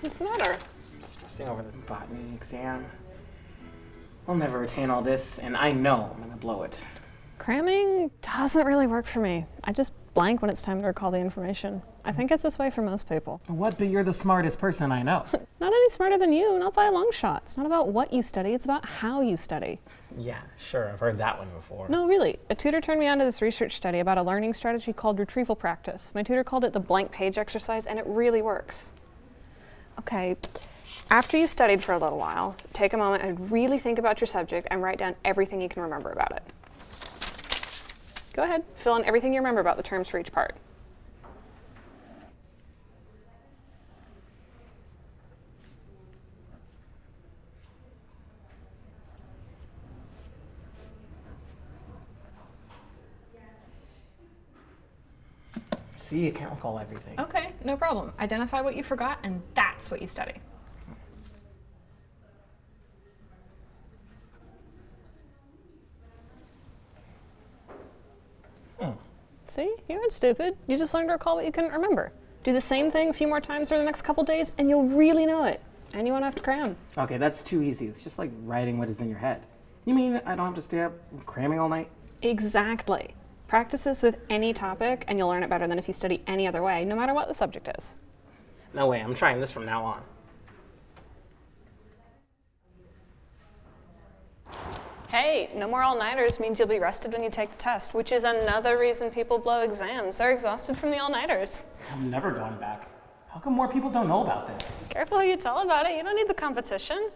What's the matter? I'm stressing over this botany exam. I'll never retain all this, and I know I'm gonna blow it. Cramming doesn't really work for me. I just blank when it's time to recall the information. I think it's this way for most people. What, but you're the smartest person I know. Not any smarter than you, not by a long shot. It's not about what you study, it's about how you study. Yeah, sure, I've heard that one before. No, really. A tutor turned me on to this research study about a learning strategy called retrieval practice. My tutor called it the blank page exercise, and it really works. Okay, after you studied for a little while, take a moment and really think about your subject and write down everything you can remember about it. Go ahead, fill in everything you remember about the terms for each part. See, you can't recall everything. Okay, no problem. Identify what you forgot, and that's what you study. See, you weren't stupid. You just learned to recall what you couldn't remember. Do the same thing a few more times over the next couple days, and you'll really know it. And you won't have to cram. Okay, that's too easy. It's just like writing what is in your head. You mean I don't have to stay up cramming all night? Exactly. Practice this with any topic, and you'll learn it better than if you study any other way, no matter what the subject is. No way, I'm trying this from now on. Hey, no more all-nighters means you'll be rested when you take the test, which is another reason people blow exams. They're exhausted from the all-nighters. I'm never going back. How come more people don't know about this? Careful who you tell about it. You don't need the competition.